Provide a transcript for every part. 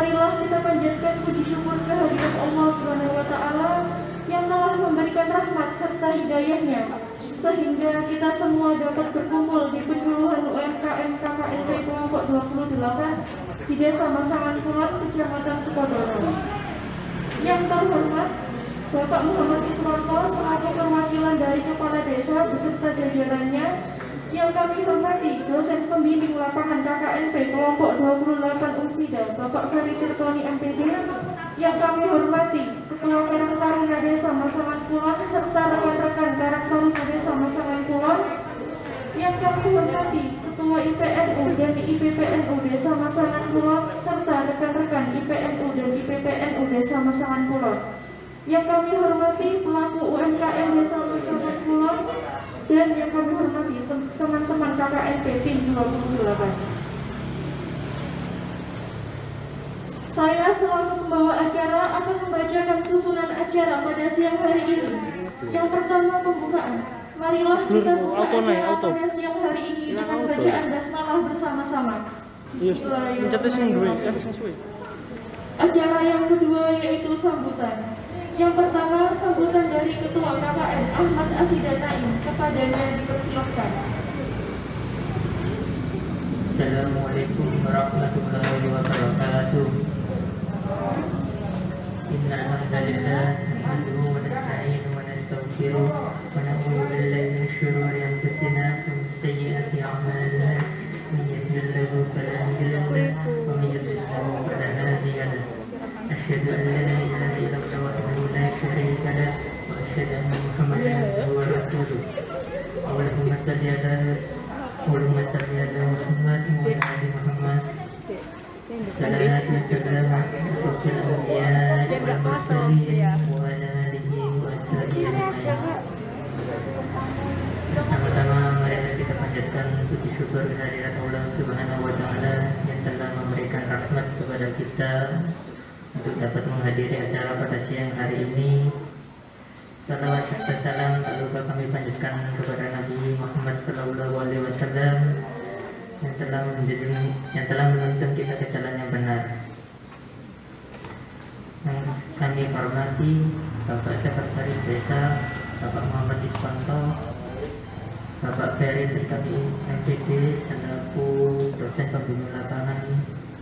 marilah kita panjatkan puji syukur kehadirat Allah Subhanahu wa Ta'ala yang telah memberikan rahmat serta hidayahnya, sehingga kita semua dapat berkumpul di penyuluhan UMKM KKSP kelompok 28 di Desa Masangan Kulon, Kecamatan Sukodono. Yang terhormat Bapak Muhammad Iswanto selaku perwakilan dari Kepala Desa beserta jajarannya. Yang kami hormati dosen pembimbing lapangan KKNP kelompok 28 Unsida Bapak Ferry Tirtoni MPD. Yang kami hormati Ketua Karang Taruna Desa Masangan Kulon serta rekan-rekan Karang Taruna Desa Masangan Kulon. Yang kami hormati Ketua IPNU dan IPPNU Desa Masangan Kulon serta rekan-rekan IPNU dan IPPNU Desa Masangan Kulon. Yang kami hormati pelaku UMKM Desa Masangan Kulon. Dan yang kami hormati teman-teman KKNP tim 28. Saya selaku pembawa acara akan membacakan susunan acara pada siang hari ini. Yang pertama pembukaan. Marilah kita buka acara pada siang hari ini dengan bacaan basmalah bersama-sama. Bismillahirrahmanirrahim. Acara yang kedua yaitu sambutan. Yang pertama, sambutan dari Ketua KKN Ahmad Asidan Naim. Kepadanya dipersilakan. Assalamualaikum warahmatullahi wabarakatuh. Inna alhamdulillah nahmaduhu wa nasta'inuhu wa nastaghfiruh wa na'udzu billahi min syururi anfusina wa min sayyiati a'malina. Man yahdihillahu fala mudilla lahu wa man yudlil fala hadiya lahu. Asyhadu an la ilaha illallah wahdahu la syarika lahu wa asyhadu anna Muhammadan abduhu wa rasuluh. Allahumma shalli ala Muhammad wa ala ali Muhammad. Salatu wassalamu ala asyrafil anbiya'i wal mursalin wa ala alihi wa sahbihi ajma'in. Pertama-tama marilah kita panjatkan puji syukur kehadirat Allah Subhanahu wa Ta'ala yang telah memberikan rahmat kepada kita untuk dapat menghadiri acara pada siang hari ini. Salawat serta salam tak lupa kami panjatkan kepada Nabi Muhammad Sallallahu Alaihi Wasallam yang telah menuntun kita ke jalan yang benar. Yang kami hormati Bapak Sekretaris Desa Bapak Muhammad Iswanto, Bapak Ferry Tirtoni MPD selaku dosen pembimbing lapangan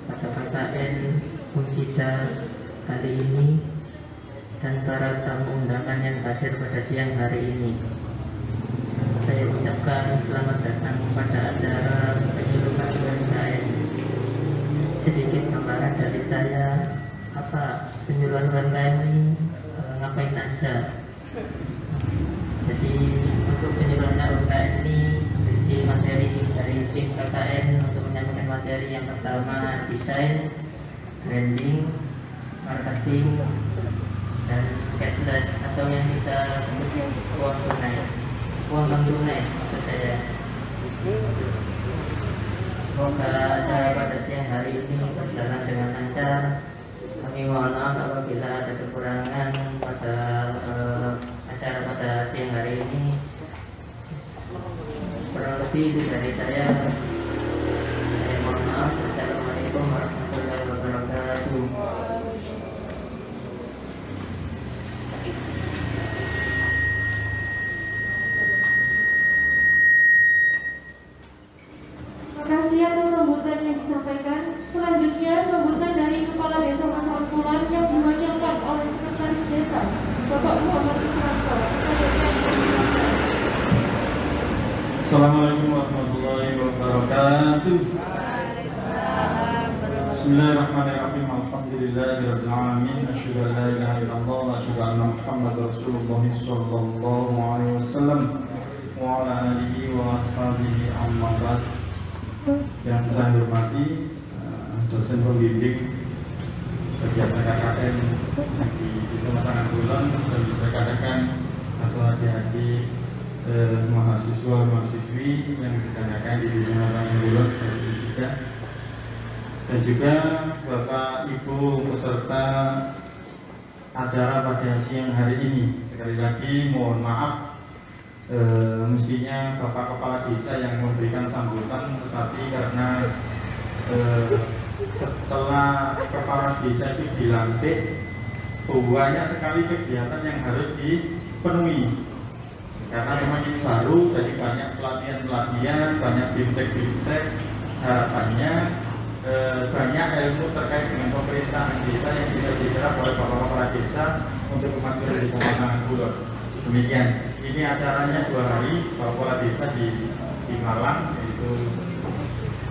pada KKN Unsida kali ini, dan para tamu undangan yang hadir pada siang hari ini. Saya ucapkan selamat datang pada acara penyuluhan UMKM. Sedikit gambaran dari saya, apa penyuluhan UMKM ini, ngapain aja. Jadi untuk penyuluhan UMKM ini berisi materi dari tim KKN untuk menyampaikan materi yang pertama desain, branding, marketing, dan cashless atau yang kita sebut uang bank tunai maksud saya. Semoga acara pada siang hari ini berjalan dengan lancar. Kami mohon maaf apabila ada kekurangan pada acara pada siang hari ini. Kurang lebih itu dari saya. Saya mohon maaf. Assalamualaikum warahmatullahi wabarakatuh. Terima kasih atas sambutan yang disampaikan. Selanjutnya sambutan dari Kepala Desa Masangan Kulon yang diwakilkan oleh Sekretaris Desa Bapak Muhammad Iswanto. Assalamualaikum warahmatullahi wabarakatuh. Bismillahirrahmanirrahim. Alhamdulillahirabbil alamin. Asyhadu an la ilaha illallah wa asyhadu anna Muhammadar Rasulullah sallallahu alaihi wasallam wa ala alihi wa ashabihi amma ba'd. Yang saya hormati dosen pembimbing kegiatan KKN di Desa Masangan Kulon dan juga rekan-rekan atau adik-adik mahasiswa-mahasiswi yang sedang di Desa Masangan Kulon dari Unsida, dan juga Bapak Ibu peserta acara pada siang hari ini. Sekali lagi mohon maaf, mestinya Bapak Kepala Desa yang memberikan sambutan, tetapi karena setelah kepala desa itu dilantik, banyak sekali kegiatan yang harus dipenuhi. Karena memang ini baru, jadi banyak pelatihan-pelatihan, banyak bimtek-bimtek. Harapannya banyak ilmu terkait dengan pemerintahan desa yang bisa diserap oleh bapak kepala desa untuk kemajuan desa Pasangan Kulon. Demikian, ini acaranya 2 hari, bapak kepala desa di Malang, yaitu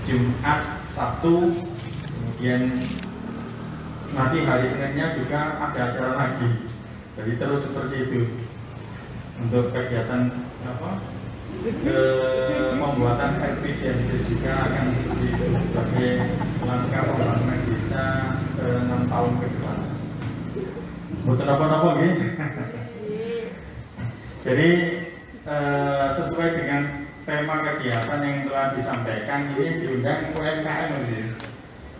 Jumat, Sabtu, kemudian nanti hari Seninnya juga ada acara lagi. Jadi terus seperti itu untuk kegiatan pembuatan RPJMD juga akan seperti itu sebagai langkah pembangunan desa 6 tahun ke depan. Betul apa-apa gitu. Jadi sesuai dengan tema kegiatan yang telah disampaikan, ini diundang UMKM gitu.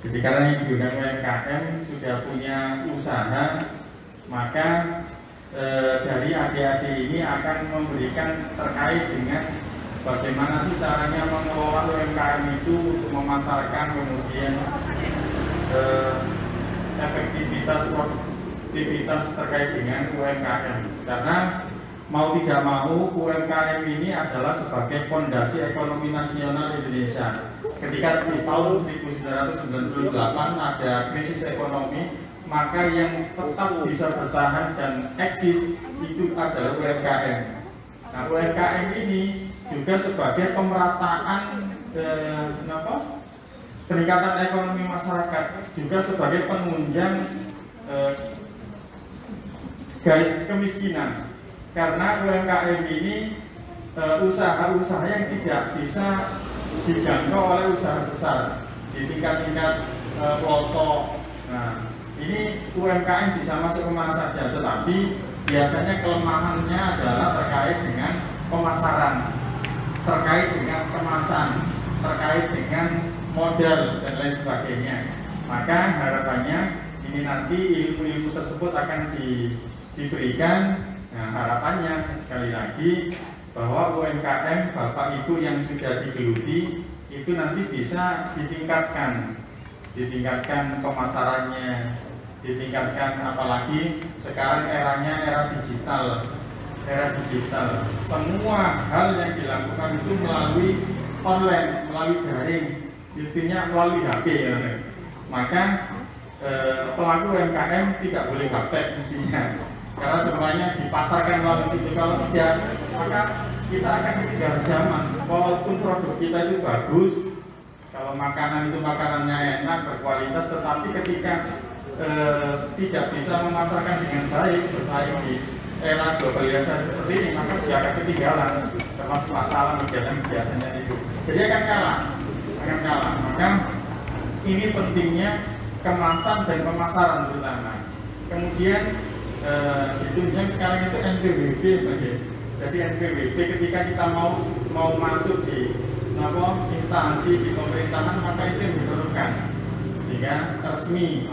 Jadi karena yang diundang UMKM sudah punya usaha, maka dari adik-adik ini akan memberikan terkait dengan bagaimana sih caranya mengelola UMKM itu untuk memasarkan, kemudian efektivitas produktivitas terkait dengan UMKM. Karena mau tidak mau UMKM ini adalah sebagai fondasi ekonomi nasional Indonesia. Ketika di tahun 1998 ada krisis ekonomi, maka yang tetap bisa bertahan dan eksis itu adalah UMKM. Nah, UMKM ini juga sebagai pemerataan peningkatan ekonomi masyarakat, juga sebagai penunjang garis kemiskinan. Karena UMKM ini usaha-usaha yang tidak bisa dijangkau oleh usaha besar di tingkat-tingkat pelosok. Nah, ini UMKM bisa masuk kemana saja, tetapi biasanya kelemahannya adalah terkait dengan pemasaran, terkait dengan kemasan, terkait dengan modal dan lain sebagainya. Maka harapannya ini nanti ilmu-ilmu tersebut akan diberikan. Nah, harapannya sekali lagi bahwa UMKM Bapak Ibu yang sudah digeluti itu nanti bisa ditingkatkan pemasarannya, ditingkatkan, apalagi sekarang eranya era digital. Semua hal yang dilakukan itu melalui online, melalui daring, intinya melalui HP ya. Maka pelaku UMKM tidak boleh gaptek mestinya, karena semuanya dipasarkan melalui situ. Kalau tidak, maka kita akan ketinggalan zaman. Walaupun produk kita itu bagus, kalau makanan itu makanannya enak, berkualitas, tetapi ketika tidak bisa memasarkan dengan baik, bersaing di era globalisasi seperti ini, maka dia akan ketinggalan, termasuk masalah kegiatan-kegiatannya itu. Jadi akan kalah. Maka ini pentingnya kemasan dan pemasaran terutama. Kemudian ditunjang sekarang itu NPWP, jadi NPWP ketika kita mau masuk di instansi di pemerintahan, maka itu yang diperlukan sehingga resmi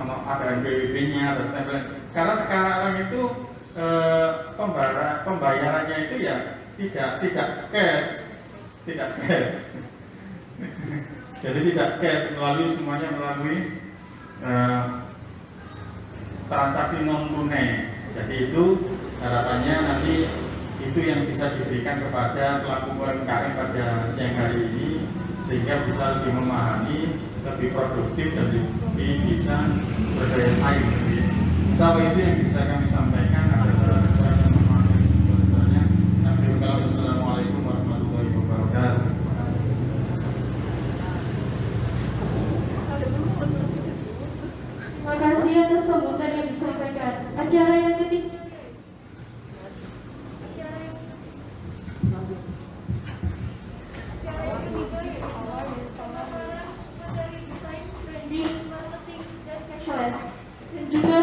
ada NPWP-nya, ada stempel. Karena sekarang itu pembayarannya itu ya tidak cash, jadi tidak cash, semuanya melalui transaksi non tunai. Jadi itu harapannya nanti itu yang bisa diberikan kepada pelaku UMKM pada siang hari ini, sehingga bisa lebih memahami, lebih produktif dan lebih bisa berdaya saing. Sama itu yang bisa kami sampaikan. Ada salah satu yang memahami sebesar-besarnya. Assalamualaikum warahmatullahi wabarakatuh. Terima kasih atas sambutan yang disampaikan. Acara yang ketiga. Dan juga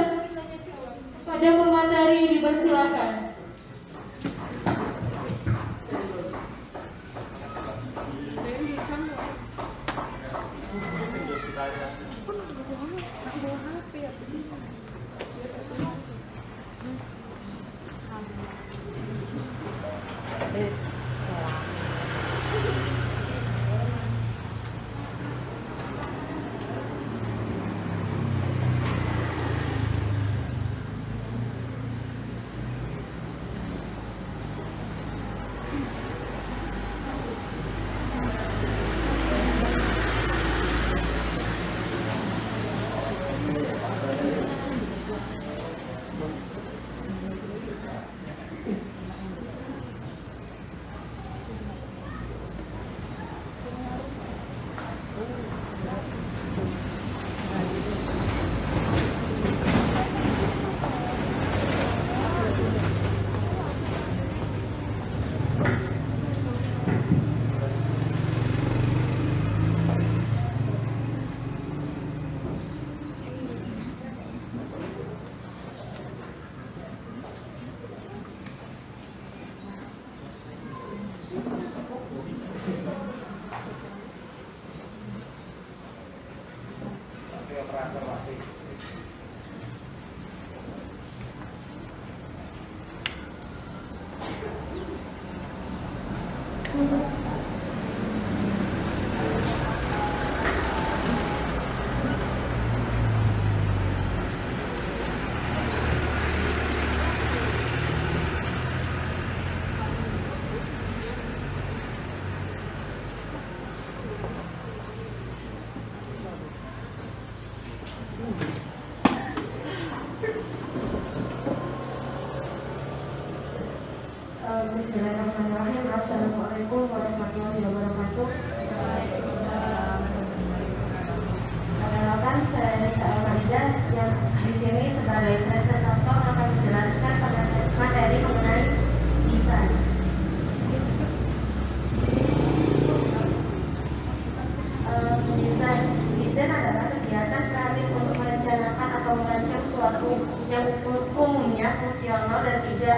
pada pemateri di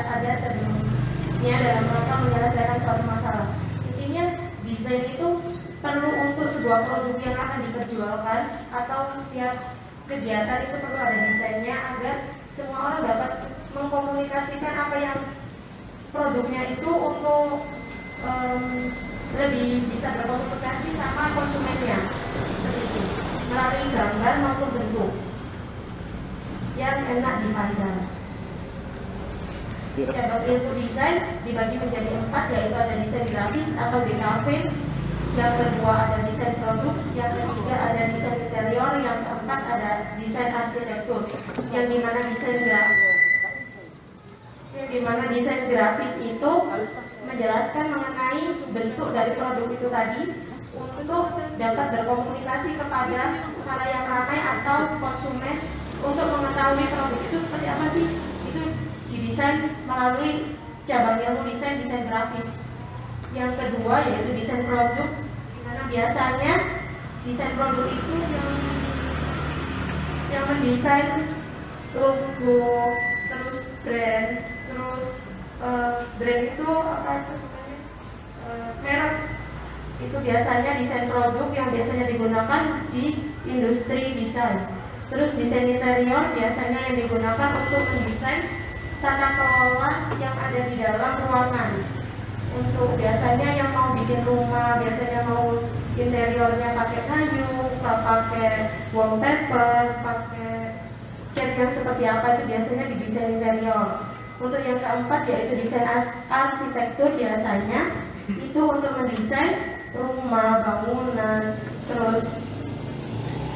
ada sebelumnya dalam rangka menyelesaikan suatu masalah. Intinya desain itu perlu untuk sebuah produk yang akan diperjualkan atau setiap kegiatan itu perlu ada desainnya agar semua orang dapat mengkomunikasikan apa yang produknya itu untuk lebih bisa berkomunikasi sama konsumennya, seperti itu, melalui gambar maupun bentuk yang enak dipandang. Cabang ilmu desain dibagi menjadi 4, yaitu ada desain grafis atau DKV, yang kedua ada desain produk, yang ketiga ada desain interior, yang keempat ada desain arsitektur, yang dimana desain grafis itu menjelaskan mengenai bentuk dari produk itu tadi untuk dapat berkomunikasi kepada khalayak ramai atau konsumen untuk mengetahui produk itu seperti apa sih. Itu didesain melalui cabang ilmu desain grafis. Yang kedua yaitu desain produk, di mana biasanya desain produk itu yang mendesain logo, terus brand, terus brand itu apa itu namanya, merek. Itu biasanya desain produk yang biasanya digunakan di industri desain. Terus desain interior biasanya yang digunakan untuk mendesain tata kelola yang ada di dalam ruangan. Untuk biasanya yang mau bikin rumah, biasanya mau interiornya pakai kayu, pakai wallpaper, pakai cat yang seperti apa, itu biasanya di desain interior. Untuk yang keempat yaitu desain arsitektur, biasanya itu untuk mendesain rumah, bangunan, terus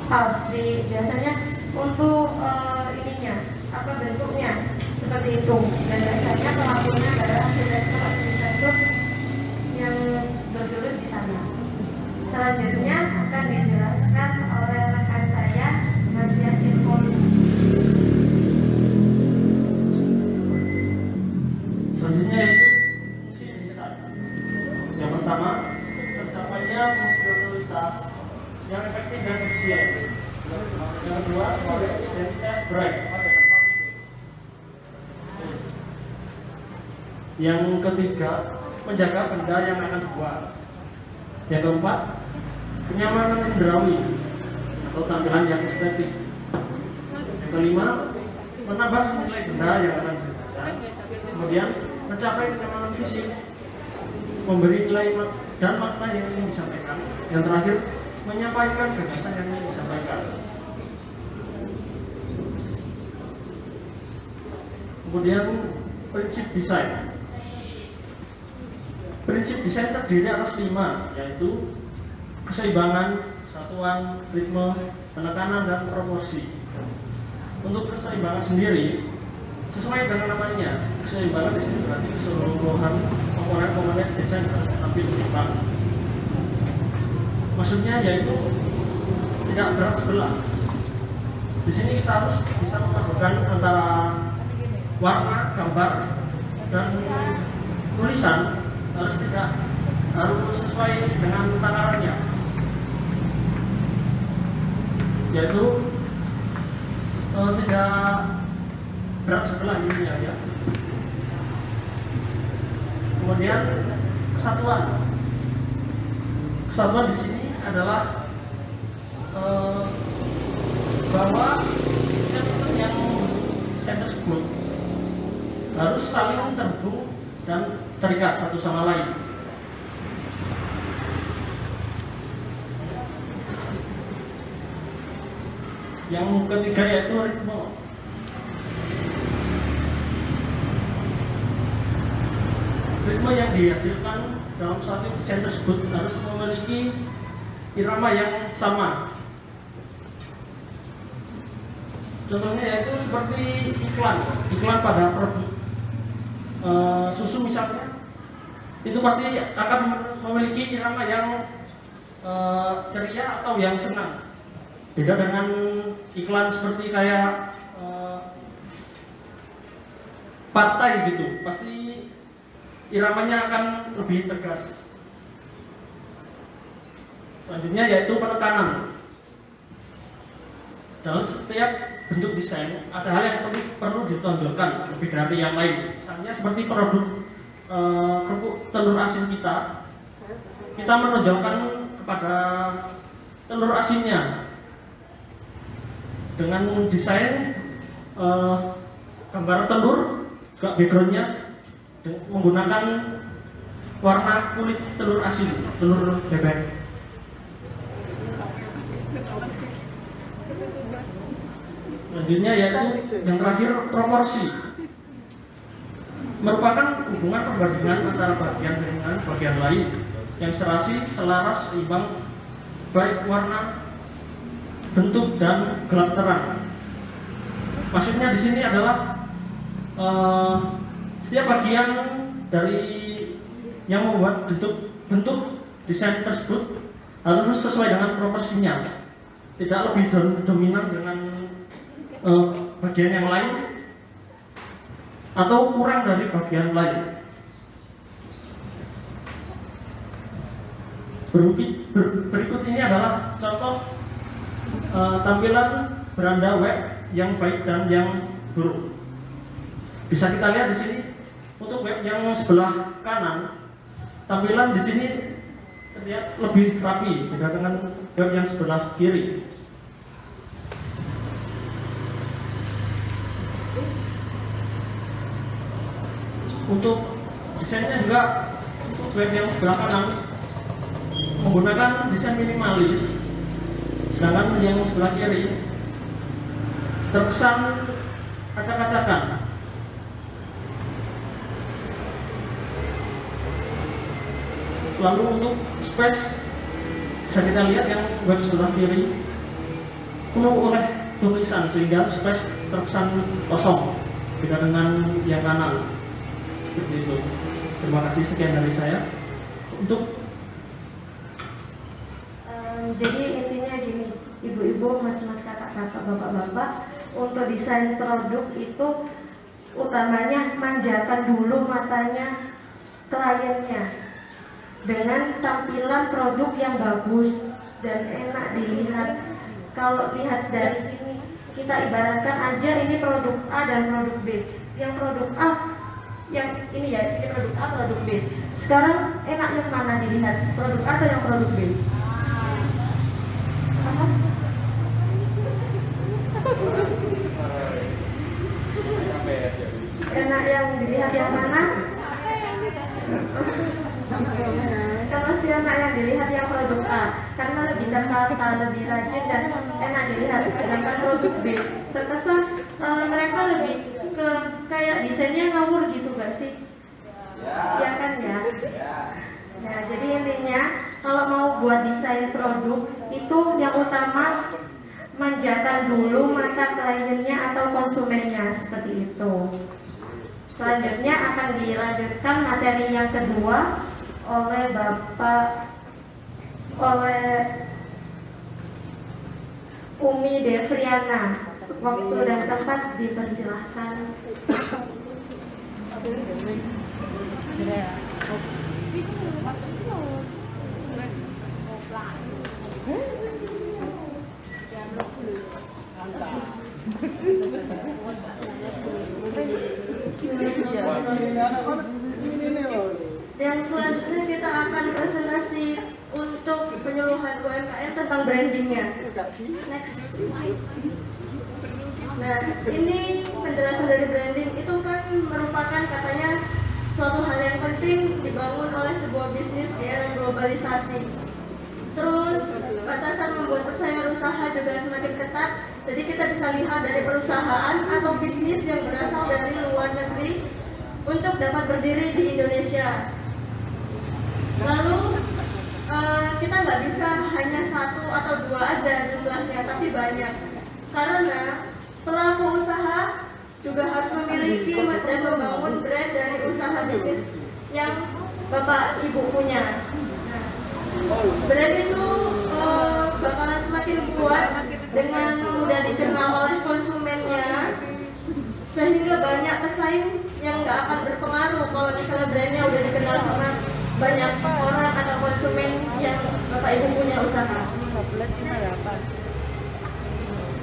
pabrik, biasanya untuk bentuknya seperti itu. Dan biasanya pelakunya adalah arsitektur yang bergelut di sana. Selanjutnya akan dijelaskan oleh rekan saya, Mas Yasin Poli. Selanjutnya yaitu fungsi desain. Yang pertama, tercapainya fungsionalitas yang efektif dan efisien. Yang kedua, sebagai identitas brand. Yang ketiga, menjaga benda yang akan dibuat. Yang keempat, kenyamanan indrawi atau tampilan yang estetik. Yang kelima, menambah nilai benda yang akan dibaca. Kemudian mencapai kenyamanan fisik, memberi nilai dan makna yang ingin disampaikan. Yang terakhir, menyampaikan gagasan yang ingin disampaikan. Kemudian prinsip desain. Prinsip desain terdiri atas 5, yaitu keseimbangan, kesatuan, ritme, penekanan, dan proporsi. Untuk keseimbangan sendiri, sesuai dengan namanya, keseimbangan di sini berarti keseluruhan komponen-komponen desain harus tampil seimbang. Maksudnya yaitu tidak berat sebelah. Di sini kita harus bisa memadukan antara warna, gambar, dan tulisan harus sesuai dengan takarannya, yaitu tidak berat sebelah ini ya. Kemudian kesatuan di sini adalah bahwa setiap yang saya tersebut harus saling terhubung dan terikat satu sama lain. Yang ketiga yaitu ritme. Ritme yang dihasilkan dalam suatu desain tersebut harus memiliki irama yang sama. Contohnya yaitu seperti iklan pada produk susu misalnya, itu pasti akan memiliki irama yang ceria atau yang senang. Beda dengan iklan seperti kayak partai gitu, pasti iramanya akan lebih tegas. Selanjutnya yaitu penekanan. Dalam setiap bentuk desain, ada hal yang perlu ditonjolkan lebih dari yang lain. Misalnya seperti produk kerupuk telur asin kita menonjolkan kepada telur asinnya dengan desain gambar telur, juga backgroundnya menggunakan warna kulit telur asin, telur bebek. Selanjutnya yaitu yang terakhir, proporsi, merupakan hubungan perbandingan antara bagian dengan bagian lain yang serasi, selaras, seimbang, baik warna, bentuk, dan gelap terang. Maksudnya di sini adalah setiap bagian dari yang membuat bentuk desain tersebut harus sesuai dengan proporsinya, tidak lebih dominan dengan bagian yang lain atau kurang dari bagian lain. Berikut ini adalah contoh tampilan beranda web yang baik dan yang buruk. Bisa kita lihat di sini untuk web yang sebelah kanan, tampilan di sini terlihat lebih rapi beda dengan web yang sebelah kiri. Untuk desainnya juga untuk web yang sebelah kanan menggunakan desain minimalis, sedangkan yang sebelah kiri terkesan acak-acakan. Lalu untuk space bisa kita lihat yang web sebelah kiri penuh oleh tulisan sehingga space terkesan kosong, beda dengan yang kanan. Seperti itu. Terima kasih, sekian dari saya. Untuk jadi intinya gini, ibu-ibu, mas-mas, kakak-kakak, bapak-bapak, untuk desain produk itu utamanya manjakan dulu matanya kliennya dengan tampilan produk yang bagus dan enak dilihat. Kalau lihat dari sini, kita ibaratkan aja ini produk A dan produk B. Yang produk A, yang ini ya, ini produk A, produk B. Sekarang enak yang mana dilihat, produk A atau yang produk B? Enak yang dilihat yang mana? Kalau si anak yang dilihat yang produk A, karena lebih tertata, lebih rajin dan enak dilihat. Sedangkan produk B terkesan mereka lebih ke kayak desainnya ngawur gitu gak sih? Ya kan ya? Ya, jadi intinya kalau mau buat desain produk itu yang utama manjakan dulu mata kliennya atau konsumennya, seperti itu. Selanjutnya akan dilanjutkan materi yang kedua oleh Umi Devriana. Waktu dan tempat dipersilahkan. Yang selanjutnya kita akan presentasi untuk penyuluhan UMKM tentang brandingnya. Next. Nah, ini penjelasan dari branding itu kan merupakan katanya suatu hal yang penting dibangun oleh sebuah bisnis di era globalisasi. Terus batasan membuat persaingan usaha juga semakin ketat. Jadi kita bisa lihat dari perusahaan atau bisnis yang berasal dari luar negeri untuk dapat berdiri di Indonesia. Lalu kita nggak bisa hanya satu atau dua aja jumlahnya, tapi banyak. Karena pelaku usaha juga harus memiliki dan membangun brand dari usaha bisnis yang Bapak Ibu punya. Brand itu bakalan semakin kuat dengan mudah dikenal oleh konsumennya, sehingga banyak pesaing yang nggak akan berpengaruh kalau misalnya brandnya udah dikenal sama banyak orang atau konsumen yang Bapak Ibu punya usaha.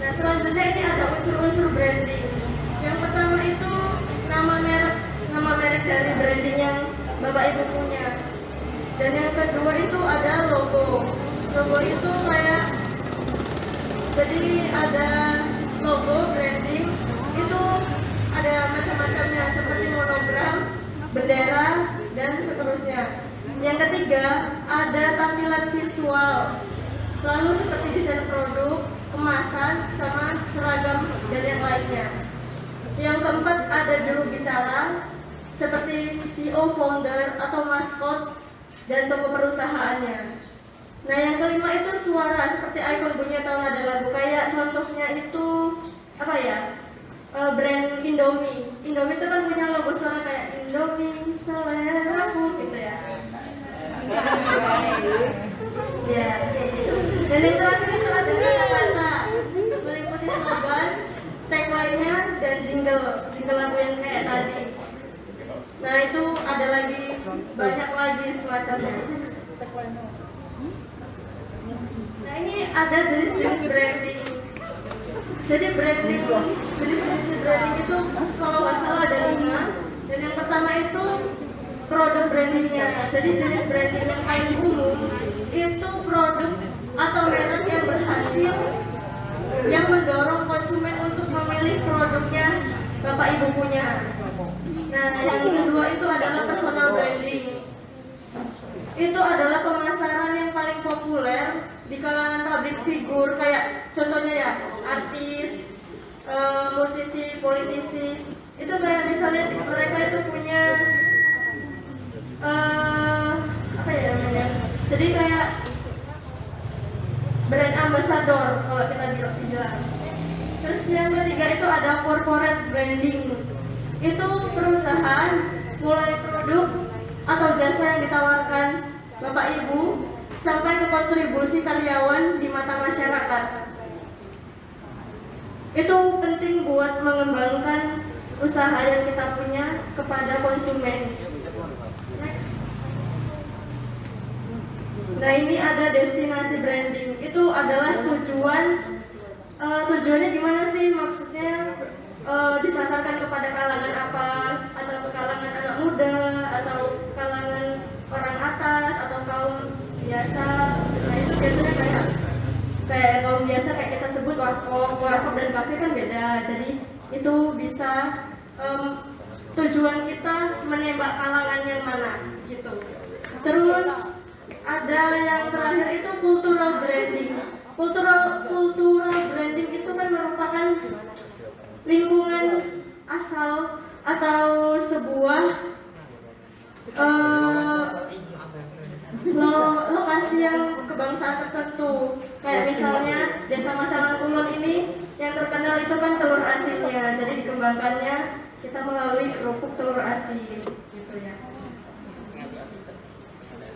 Nah, selanjutnya ini ada unsur-unsur branding. Yang pertama itu nama merek dari branding yang Bapak Ibu punya. Dan yang kedua itu ada logo. Logo itu kayak, jadi ada logo branding itu ada macam-macamnya seperti monogram, bendera, dan seterusnya. Yang ketiga ada tampilan visual, lalu seperti desain produk, kemasan, sama seragam dan yang lainnya. Yang keempat ada juru bicara seperti CEO, founder, atau maskot dan tokoh perusahaannya. Nah, yang kelima itu suara seperti ikon bunyi atau nada lagu. Kayak contohnya itu apa ya? Brand Indomie. Indomie itu kan punya logo suara kayak Indomie seleraku gitu ya. Ya, kayak gitu. Dan yang terakhir itu ada kata-kata meliputi slogan, tagline-nya, dan jingle lagu yang kayak tadi. Nah, itu ada lagi banyak lagi semacamnya. Nah, ini ada jenis-jenis branding. Jadi jenis-jenis branding itu kalau nggak salah ada 5. Dan yang pertama itu produk brandingnya. Jadi jenis branding yang paling umum itu produk atau merek yang berhasil yang mendorong konsumen untuk memilih produknya Bapak Ibu punya. Nah, yang kedua itu adalah personal branding. Itu adalah pemasaran yang paling populer di kalangan public figure, kayak contohnya ya artis, musisi, politisi. Itu kayak misalnya mereka itu punya apa ya namanya? Jadi kayak brand ambassador kalau kita bilang. Terus yang ketiga itu ada corporate branding. Itu perusahaan mulai produk atau jasa yang ditawarkan Bapak Ibu sampai ke kontribusi karyawan di mata masyarakat. Itu penting buat mengembangkan usaha yang kita punya kepada konsumen. Next. Nah, ini ada destinasi branding. Itu adalah tujuannya gimana sih? Maksudnya disasarkan kepada kalangan apa, atau ke kalangan anak muda, atau kalangan orang atas, atau kaum biasa. Nah, itu biasanya kayak kaum biasa kayak kita sebut warkop dan kafe kan beda. Jadi itu bisa tujuan kita menembak kalangan yang mana gitu. Terus ada yang terakhir itu cultural branding. Cultural branding itu kan merupakan lingkungan asal atau sebuah lokasi yang kebangsaan tertentu. Kayak misalnya Desa Masaman Kulon ini yang terkenal itu kan telur asinnya. Jadi dikembangkannya kita melalui kerupuk telur asin gitu ya.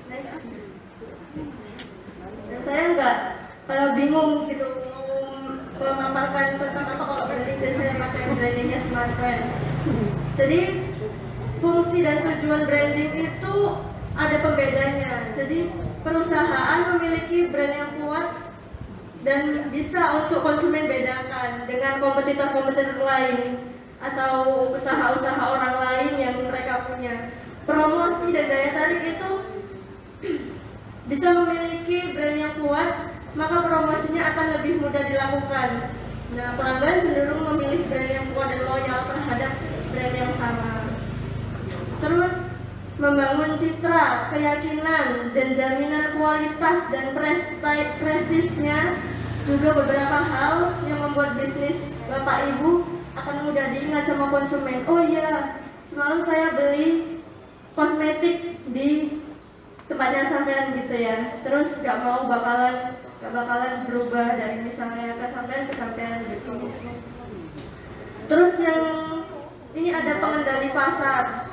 Next. Dan saya nggak bingung gitu memaparkan tentang apa kalau branding, jadi saya pakai brandingnya Smart Brand. Jadi fungsi dan tujuan branding itu ada pembedanya. Jadi perusahaan memiliki brand yang kuat dan bisa untuk konsumen bedakan dengan kompetitor-kompetitor lain atau usaha-usaha orang lain yang mereka punya. Promosi dan daya tarik itu bisa memiliki brand yang kuat, maka promosinya akan lebih mudah dilakukan. Nah, pelanggan cenderung memilih brand yang kuat dan loyal terhadap brand yang sama. Terus membangun citra, keyakinan, dan jaminan kualitas dan prestisnya juga beberapa hal yang membuat bisnis Bapak Ibu akan mudah diingat sama konsumen. Oh iya, semalam saya beli kosmetik di tempatnya sampean gitu ya. Terus gak bakalan berubah dari misalnya ke sampean gitu. Terus yang ini ada pengendali pasar.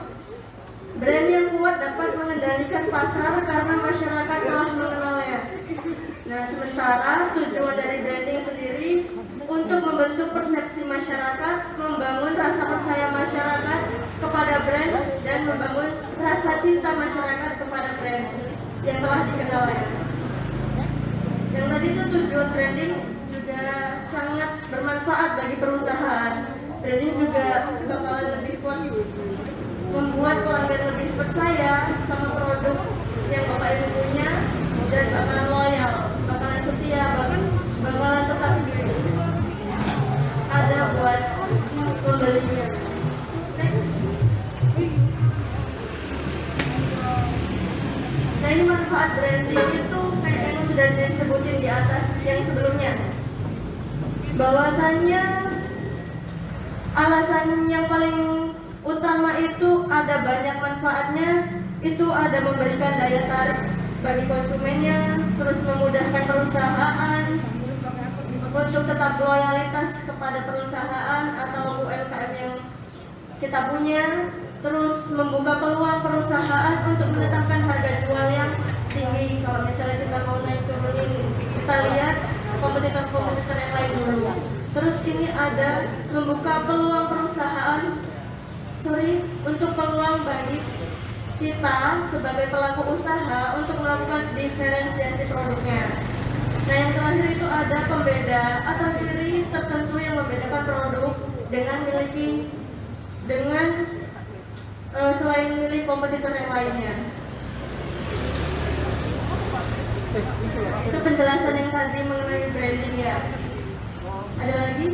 Brand yang kuat dapat mengendalikan pasar karena masyarakat telah mengenalnya. Nah, sementara tujuan dari branding sendiri untuk membentuk persepsi masyarakat, membangun rasa percaya masyarakat kepada brand, dan membangun rasa cinta masyarakat kepada brand yang telah dikenalnya. Yang tadi itu tujuan branding juga sangat bermanfaat bagi perusahaan. Branding juga bakalan lebih kuat, membuat pelanggan lebih percaya sama produk yang Bapak Ibu punya, dan bakalan loyal, bakalan setia, bahkan bakalan tetap ada buat pembelinya. Next. Nah, ini manfaat branding itu kayak yang sudah disebutin di atas yang sebelumnya. Bahwasannya alasan yang paling utama itu ada banyak manfaatnya, itu ada memberikan daya tarik bagi konsumennya, terus memudahkan perusahaan untuk tetap loyalitas kepada perusahaan atau UMKM yang kita punya, terus membuka peluang perusahaan untuk menetapkan harga jual yang tinggi. Kalau misalnya kita mau naik turunin, kita lihat kompetitor-kompetitor yang lain dulu. Terus ini ada membuka peluang perusahaan, untuk peluang bagi kita sebagai pelaku usaha untuk melakukan diferensiasi produknya. Nah, yang terakhir itu ada pembeda atau ciri tertentu yang membedakan produk selain milik kompetitor yang lainnya. Itu penjelasan yang tadi mengenai branding ya. Ada lagi?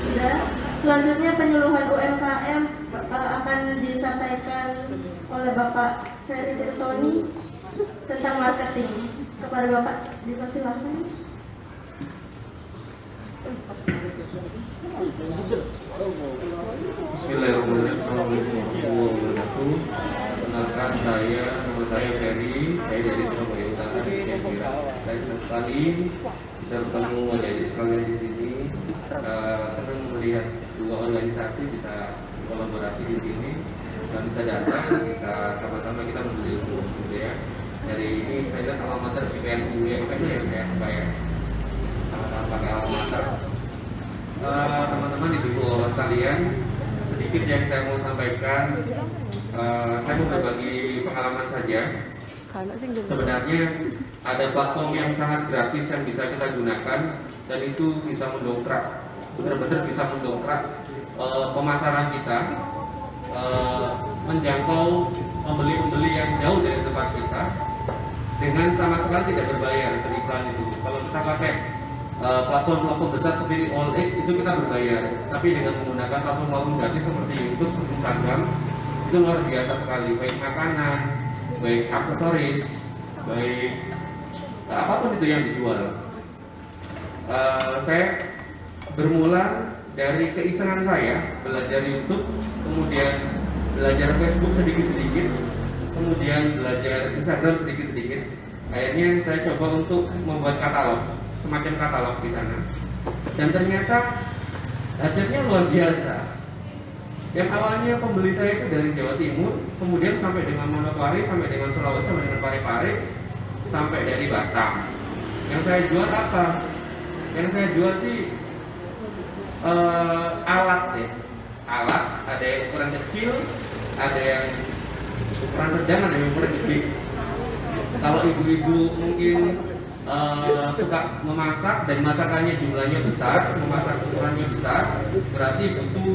Sudah. Selanjutnya penyuluhan UMKM akan disampaikan oleh Bapak Ferry Tirtoni tentang marketing. Kepada Bapak dipersilakan. Bismillahirrahmanirrahim. Assalamualaikum warahmatullahi wabarakatuh. Kenalkan nama saya Ferry. Saya dari Surabaya Utara. Saya senang sekali bisa bertemu adik-adik sekalian di sini. Senang melihat dua organisasi bisa kolaborasi di sini dan bisa datang, bisa sama-sama kita membeli ilmu, gitu ya. Dari ini saya lihat alamater IPNU yang saya bayar sama-sama pakai alamater. Teman-teman ibu Allah sekalian, sedikit yang saya mau sampaikan, saya mau berbagi pengalaman saja. Sebenarnya ada platform yang sangat gratis yang bisa kita gunakan dan itu bisa mendongkrak, benar-benar bisa mendongkrak pemasaran kita, menjangkau pembeli-pembeli yang jauh dari tempat kita dengan sama sekali tidak berbayar beriklan itu. Kalau kita pakai platform-platform besar seperti OLX itu kita berbayar, tapi dengan menggunakan platform-platform gratis seperti YouTube, Instagram itu luar biasa sekali, baik makanan, baik aksesoris, baik apapun itu yang dijual. Saya bermula dari keisengan saya belajar YouTube, kemudian belajar Facebook sedikit-sedikit, kemudian belajar Instagram sedikit-sedikit. Akhirnya saya coba untuk membuat katalog, semacam katalog di sana, dan ternyata hasilnya luar biasa. Yang awalnya pembeli saya itu dari Jawa Timur, kemudian sampai dengan Manokwari, sampai dengan Sulawesi, sampai dengan Parepare, sampai dari Batam. Yang saya jual apa? Yang saya jual sih alat ya, alat. Ada yang ukuran kecil, ada yang ukuran sedang, ada yang ukuran gede. Kalau ibu-ibu mungkin suka memasak dan masakannya jumlahnya besar, memasak ukurannya besar, berarti butuh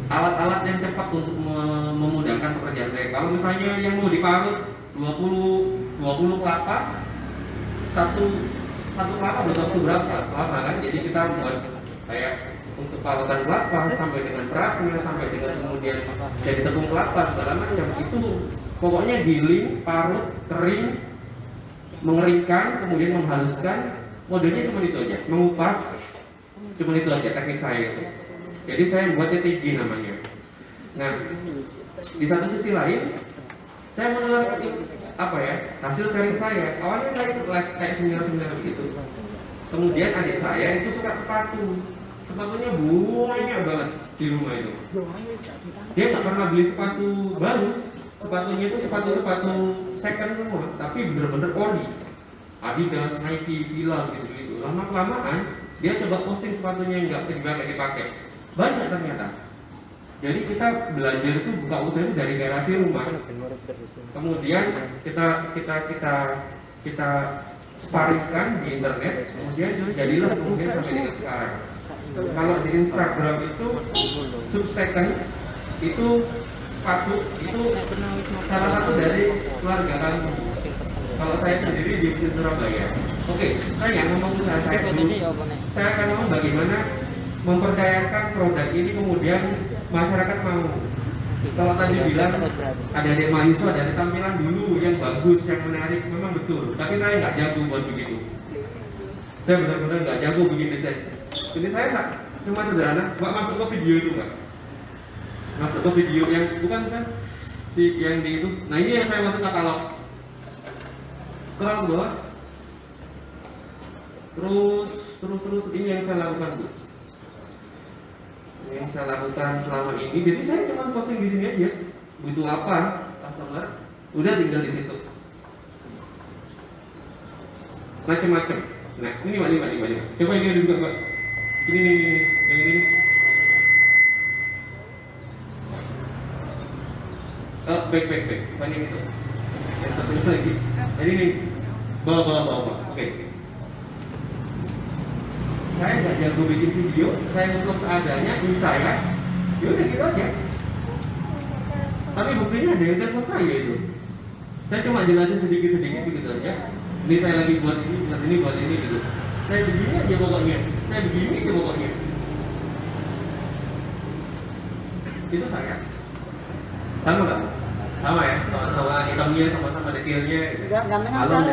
alat-alat yang cepat untuk memudahkan pekerjaan mereka. Kalau misalnya yang mau diparut 20 kelapa, satu kelapa butuh waktu berapa? Kelapa kan? Jadi kita buat kayak untuk parutan kelapa sampai dengan perasnya, sampai dengan kemudian jadi tepung kelapa segala macam itu pokoknya giling, parut, kering, mengeringkan, kemudian menghaluskan, modelnya cuma itu aja, mengupas, cuma itu aja teknik saya itu. Jadi saya membuatnya TG namanya. Nah, di satu sisi lain, saya menularkan hasil sharing saya. Awalnya saya ikut les kayak seminar-seminar di situ. Kemudian adik saya itu suka sepatu, sepatunya banyak banget di rumah itu. Dia nggak pernah beli sepatu baru, sepatunya itu sepatu second semua, tapi bener-bener ori, Adidas, Nike, Fila gitu-gitu. Lama-kelamaan dia coba posting sepatunya yang nggak dipakai. Banyak ternyata. Jadi kita belajar itu buka usaha itu dari garasi rumah. Kemudian kita sparingkan di internet, kemudian jadilah kemudian sampai dengan sekarang. Kalau di Instagram itu subsecond itu sepatu itu salah satu dari keluarga kami. Kalau saya sendiri di Surabaya. Oke, saya ngomong usaha saya dulu. Saya akan ngomong bagaimana mempercayakan produk ini kemudian masyarakat mau. Kalau tadi bilang ada adik mahasiswa dari tampilan dulu yang bagus, yang menarik, memang betul. Tapi saya nggak jago buat begitu. Saya benar-benar nggak jago bikin desain. Ini saya cuma sederhana, nggak masuk ke video itu nggak. Masuk ke video yang bukan si yang di itu. Nah ini yang saya masuk katalog. Scroll ke bawah. Terus ini yang saya lakukan Bu. Yang saya lakukan selama ini, jadi saya cuma posting di sini aja. Butuh apa customer, udah tinggal di situ. Macam-macam. Nah ini Mbak. Coba ini juga Mbak. Ini yang ini. Baik. Banding itu. Yang satu itu lagi. Jadi ini. Bawa. Oke. Saya nggak jago bikin video, saya ngomong seadanya, ini saya, yaudah gitu aja. Tapi buktinya ada yang telepon saya itu. Saya cuma jelasin sedikit begitu aja. Ini saya lagi buat ini gitu. Saya begini aja pokoknya. Itu saya. Sama nggak? Sama ya, sama hitamnya, sama detailnya. Kalau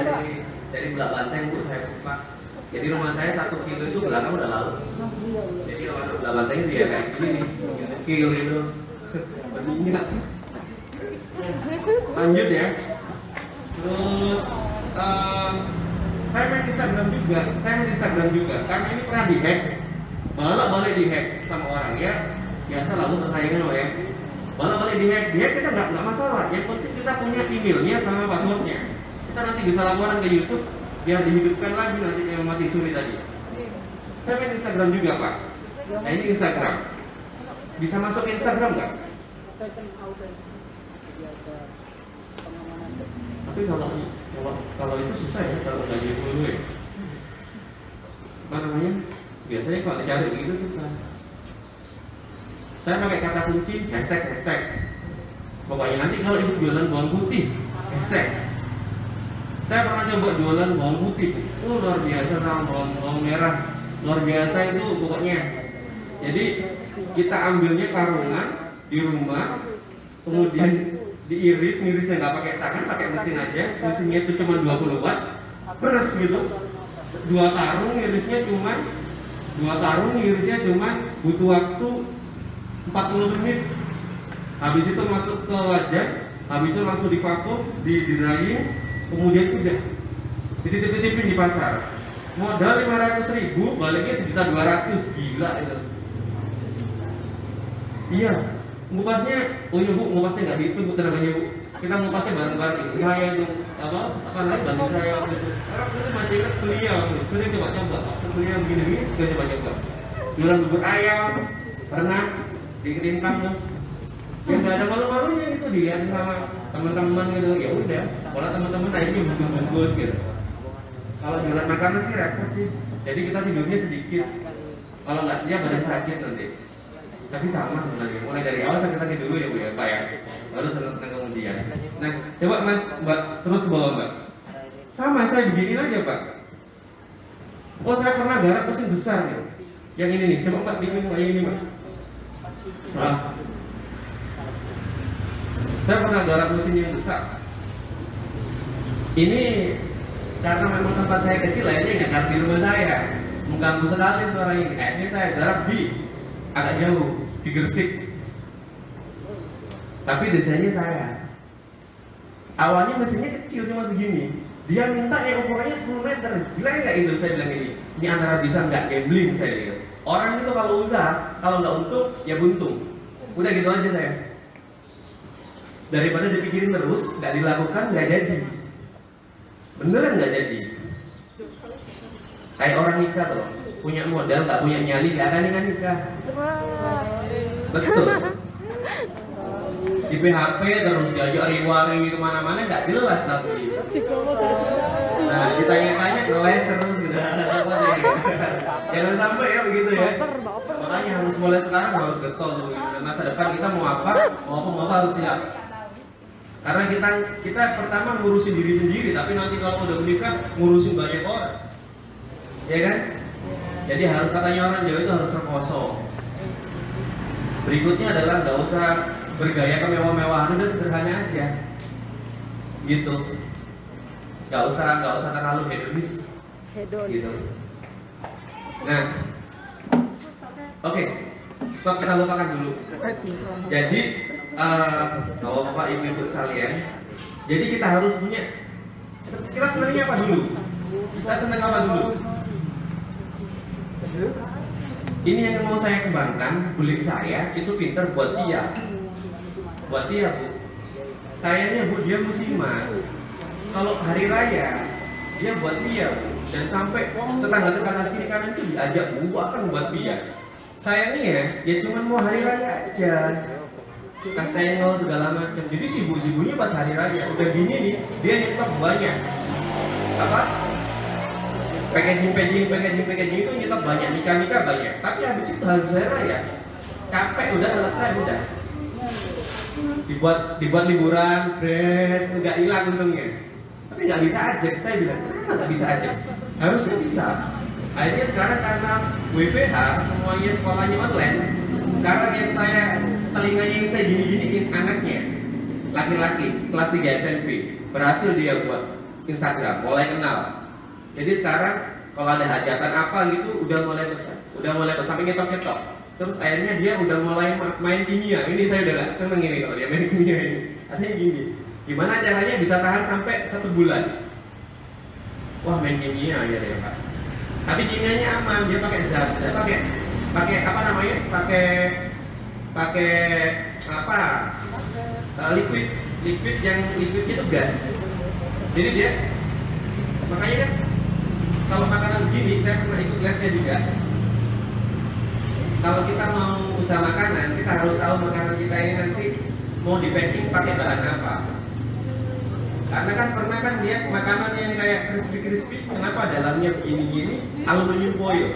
dari belak banteng Bu saya buka. Jadi rumah saya 1 kilo itu belakang udah laut. Jadi kalau belak bantengnya dia kayak gini nih, kilo itu. Berminyak. Lanjut ya. Terus saya main Instagram juga. Karena ini pernah dihack. Balik dihack sama orang ya. Biasa lalu persaingan ya. Balik dihack kita nggak masalah. Yang penting kita punya emailnya sama passwordnya. Kita nanti bisa laporan ke YouTube biar dihidupkan lagi nanti yang mati suri tadi. Saya main Instagram juga Pak. Nah ini Instagram. Bisa masuk ke Instagram nggak? Tapi kalau itu susah ya kalau nggak jadi dulu ya. Apa namanya? Biasanya kalau dicari gitu susah. Saya pakai kata kunci hashtag. Pokoknya nanti kalau ibu jualan bawang putih hashtag. Saya pernah coba jualan bawang putih, luar biasa sama bawang merah, luar biasa itu pokoknya. Jadi kita ambilnya karungan di rumah, kemudian nirisnya nggak pakai tangan, pakai mesin aja. Mesinnya itu cuma 20 watt, peres gitu. 2 karung nirisnya cuma butuh waktu 40 menit. Habis itu masuk ke wajan, habis itu langsung divakum, di drying. Kemudian udah dititip-titipin di pasar. Modal 500.000, baliknya 1.200.000, gila itu. Iya, ngupasnya, oh iya Bu, ngupasnya nggak dihitung Bu tenaganya Bu. Kita ngupasnya bareng-bareng. Ibu saya itu apa namanya bantu saya waktu itu. Orang itu masih ingat kuliah, sudah coba kuliah begini sudah coba. Jualan bubur ayam, pernah dikirim kamu. Ya nggak ada malu-malunya itu dilihat sama teman-teman gitu. Ya udah, kalau teman-teman akhirnya bungkus gitu. Kalau jualan makanan sih repot sih. Jadi kita tidurnya sedikit. Kalau nggak siap badan sakit nanti. Tapi sama sebenarnya. Mulai dari awal sakit-sakit dulu ya Bu ya Pak ya. Baru senang-senang kemudian. Nah coba Mbak terus ke bawah Mbak. Sama saya begini aja Pak. Oh saya pernah garap mesin besar ya. Yang ini nih. Coba Mbak bikin yang ini Mbak. Nah. Saya pernah garap mesin yang besar. Ini karena memang tempat saya kecil, akhirnya nggak di rumah saya. Mengganggu sekali suara ini. Akhirnya saya garap di agak jauh, di Gresik. Tapi desainnya saya. Awalnya mesinnya kecil cuma segini. Dia minta yang ukurannya 10 meter. Gila nggak itu? Saya bilang ini antara bisa nggak gambling saya bilang. Orang itu kalau usaha, kalau nggak untung ya buntung. Udah gitu aja saya. Daripada dipikirin terus, nggak dilakukan, nggak jadi. Beneran nggak jadi. Kayak orang nikah tuh, punya modal, nggak punya nyali, nggak akan nikah. Betul. Di PHP terus diajak riwari kemana-mana, nggak jelas tapi. Nah ditanya-tanya ya. Makanya harus mulai sekarang harus getol tuh. Dan masa depan kita mau apa harus siap. Karena kita pertama ngurusin diri sendiri, tapi nanti kalau udah menikah ngurusin banyak orang, ya kan? Jadi harus, katanya orang Jawa itu harus rekoso. Berikutnya adalah nggak usah bergaya kemewah-mewahan, udah sederhana aja, gitu. Nggak usah terlalu hedonis, gitu. Nah, oke, stop, kita lupakan dulu. Jadi, Bapak Ibu sekalian, jadi kita harus punya. Kita senangnya apa dulu? Kita senang apa dulu? Ini yang mau saya kembangkan, kulit saya itu pinter buat dia, Bu. Sayangnya Bu, dia musiman. Kalau hari raya, dia buat dia, Bu. Dan sampai tetangga-tetangga kiri kanan itu diajak, Bu, akan buat dia. Sayangnya, ya cuma mau hari raya aja, kastengel segala macam. Jadi sibuk-sibuknya pas hari raya. Udah gini nih, dia nyetok banyak. Apa? Packaging itu nyetok banyak, nikah banyak. Tapi habis itu habis hari raya, capek, udah selesai, udah. Dibuat liburan, beres, nggak hilang untungnya. Tapi nggak bisa aja. Saya bilang, kenapa nggak bisa aja? Harusnya bisa. Akhirnya sekarang karena WPH, semuanya sekolahnya online. Sekarang yang telinganya yang saya gini-giniin anaknya, laki-laki kelas 3 SMP, berhasil dia buat Instagram, mulai kenal. Jadi sekarang kalau ada hajatan apa gitu, udah mulai pesan sampai nyetok. Terus akhirnya dia udah mulai main kimia. Ini saya udah gak seneng ini kalau dia main kimia ini. Artinya gini, gimana caranya bisa tahan sampai 1 bulan? Wah, main kimia aja deh Pak. Tapi kimianya aman, dia pakai zat, dia pakai apa namanya? Pakai liquid yang liquidnya itu gas. Jadi dia, makanya kan kalau makanan begini, saya pernah ikut lesnya juga. Kalau kita mau usaha makanan, kita harus tahu makanan kita ini nanti mau di packing pakai bahan apa. Karena kan pernah kan lihat makanan yang kayak crispy, kenapa dalamnya begini-gini, aluminium foil,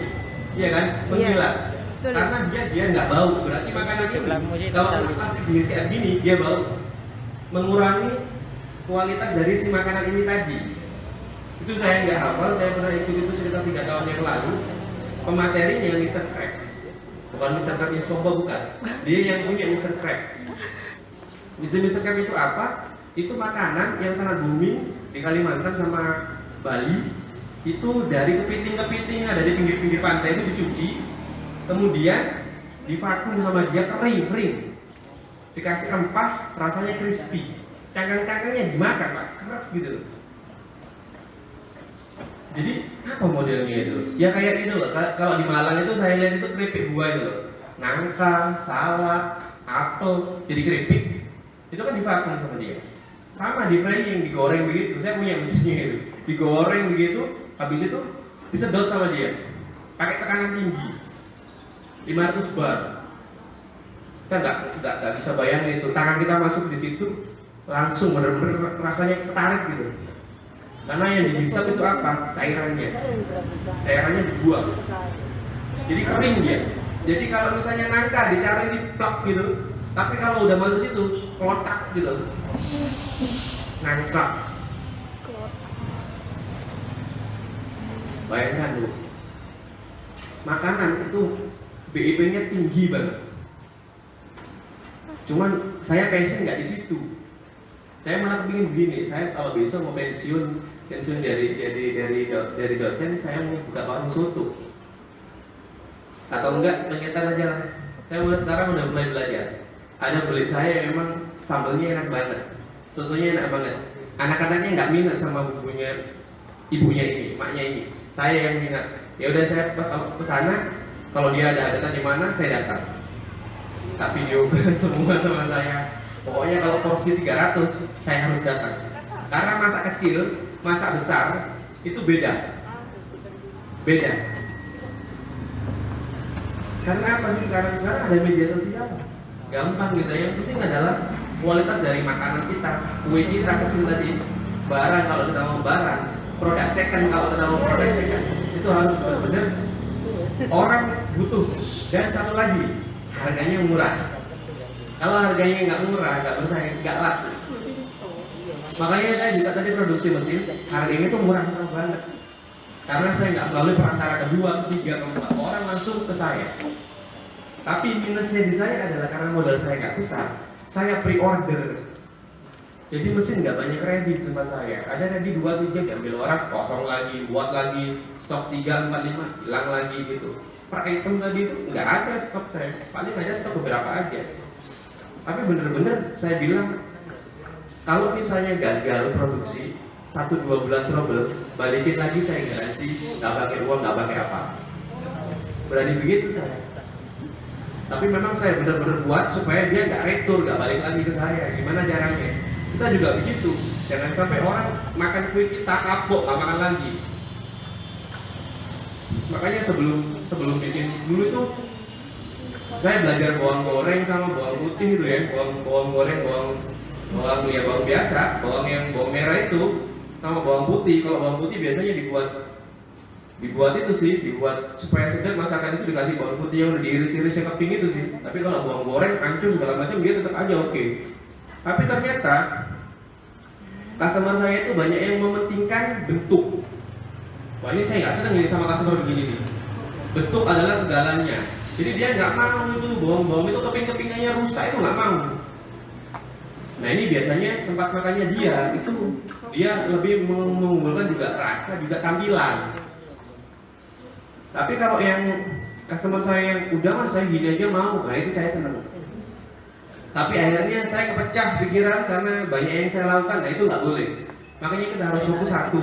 iya kan, mengkilat. Karena dia nggak bau, berarti makanan ini kalau plastik jenis kayak gini dia bau, mengurangi kualitas dari si makanan ini tadi. Itu saya nggak hafal, saya pernah ikut itu sekitar 3 tahun yang lalu. Pematerinya Mr. Crab, bukan Mr. Crab yang SpongeBob, bukan. Dia yang punya Mr. Crab. Mr. Crab itu apa? Itu makanan yang sangat booming di Kalimantan sama Bali. Itu dari kepiting ada di pinggir-pinggir pantai itu dicuci, kemudian divakum sama dia kering, dikasih rempah, rasanya crispy, cangkang-cangkangnya dimakan Pak, kerap gitu. Jadi apa modelnya itu? Ya kayak ini loh, kalau di Malang itu saya lihat itu keripik buah itu loh, nangka, salak, apel, jadi keripik, itu kan divakum sama dia. Sama di frying, digoreng begitu. Saya punya mesinnya itu. Digoreng begitu, habis itu disedot sama dia. Pakai tekanan tinggi. 500 bar. Kita nggak bisa bayangin itu. Tangan kita masuk di situ, langsung bener-bener rasanya ketarik gitu. Karena yang dihisap itu apa? Cairannya dibuang. Jadi kering dia. Jadi kalau misalnya nangka dicari di plak gitu, tapi kalau udah masuk situ, kotak gitu. Nangka. Bayangkan Bu, makanan itu BIP-nya tinggi banget. Cuman saya passion nggak di situ. Saya malah ingin begini. Saya kalau besok mau pensiun dari dosen, saya mau buka warung soto. Atau enggak penyetan aja lah. Saya sekarang udah mulai belajar. Ada kulit saya yang memang sambelnya enak banget, sotonya enak banget. Anak-anaknya nggak minat sama ibunya ini, maknya ini. Saya yang minat. Ya udah saya ke sana. Kalau dia ada hajatan di mana, saya datang. Tak videokan semua sama saya. Pokoknya kalau porsi 300, saya harus datang. Karena masak kecil, masak besar itu beda. Karena apa sih sekarang ada media sosial, gampang gitu. Yang penting adalah kualitas dari makanan kita, kue kita kecil tadi. Barang kalau kita mau barang, produk second kalau kita mau produk second, itu harus benar-benar orang butuh. Dan satu lagi, harganya murah. Kalau harganya nggak murah, nggak bersaing, nggak laku. Makanya saya juga tadi produksi mesin, harganya itu murah-murah banget. Karena saya nggak melalui perantara kedua, ketiga, keempat, orang langsung ke saya. Tapi minusnya di saya adalah karena modal saya nggak besar, saya pre-order. Jadi mesin nggak banyak ready di tempat saya. Ada ready 2-3 diambil orang, kosong lagi, buat lagi, stok 3-4-5, hilang lagi gitu. Per item tadi itu nggak ada stok saya, paling ada stok beberapa aja. Tapi bener-bener saya bilang, kalau misalnya gagal produksi 1-2 bulan trouble, balikin lagi saya garansi, nggak pakai uang, nggak pakai apa. Berani begitu saya. Tapi memang saya benar-benar buat supaya dia nggak retur, nggak balik lagi ke saya. Gimana caranya? Kita juga begitu. Jangan sampai orang makan kue kita kapok, nggak makan lagi. Makanya sebelum bikin dulu itu saya belajar bawang goreng sama bawang putih itu ya, bawang goreng, bawang biasa, bawang merah itu sama bawang putih. Kalau bawang putih biasanya dibuat itu sih, dibuat supaya segar masakan itu dikasih bawang putih yang udah diiris-iris yang keping itu sih. Tapi kalau bawang goreng, hancur segala macam dia tetap aja oke. Tapi ternyata customer saya itu banyak yang mementingkan bentuk. Wah ini saya nggak senang ini sama customer begini nih. Bentuk adalah segalanya. Jadi dia nggak mau itu bawang-bawang itu keping-kepingannya rusak, itu nggak mau. Nah ini biasanya tempat makannya dia lebih mengunggulkan juga rasa juga tampilan. Tapi kalau yang customer saya yang udah mas saya gini aja mau, nah itu saya senang. Tapi akhirnya saya kepecah pikiran karena banyak yang saya lakukan, nah itu nggak boleh. Makanya kita harus fokus satu.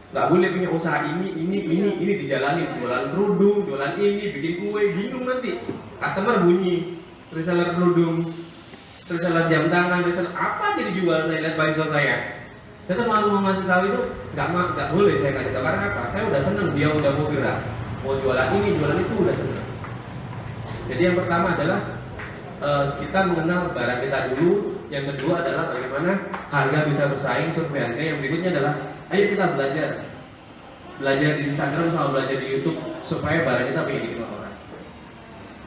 Nggak boleh punya usaha ini dijalani, jualan kerudung, jualan ini, bikin kue, bingung nanti. Customer bunyi, reseller kerudung, reseller jam tangan, reseller apa aja dijual, saya lihat bakso saya. Saya tuh mau ngasih tahu itu nggak boleh saya kasih tahu karena apa? Saya udah seneng dia udah mau gerak, mau jualan ini, jualan itu udah seneng. Jadi yang pertama adalah kita mengenal barang kita dulu. Yang kedua adalah bagaimana harga bisa bersaing, survei harga. Yang berikutnya adalah ayo kita belajar di Instagram sama belajar di YouTube supaya barang kita pengen dikenal orang.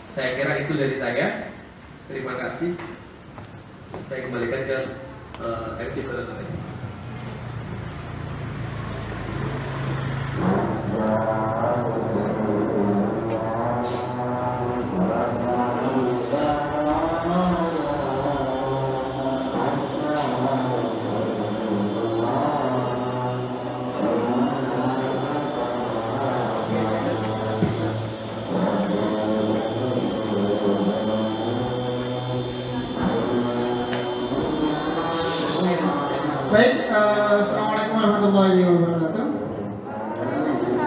Saya kira itu dari saya. Terima kasih. Saya kembalikan ke MC Penutup. Baik, Assalamualaikum warahmatullahi wabarakatuh.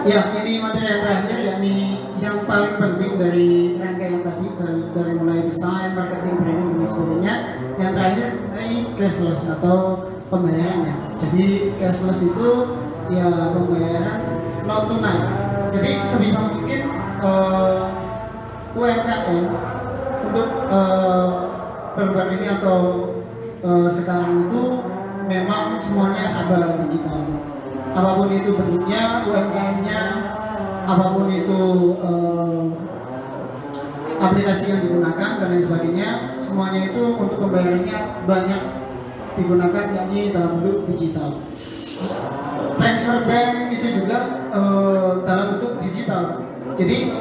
Ya, ini materi yang terakhir, yakni yang paling penting dari rangkaian tadi, dari mulai desain, marketing, branding, dan sebagainya. Yang terakhir, ini cashless atau pembayarannya. Jadi cashless itu ya pembayaran non tunai. Jadi sebisa mungkin UMKM untuk baru-baru ini atau sekarang itu memang semuanya serba digital. Apapun itu bentuknya, UMKM-nya, apapun itu aplikasi yang digunakan dan lain sebagainya, semuanya itu untuk pembayarannya banyak digunakan yakni dalam bentuk digital. Transfer bank itu juga dalam bentuk digital. Jadi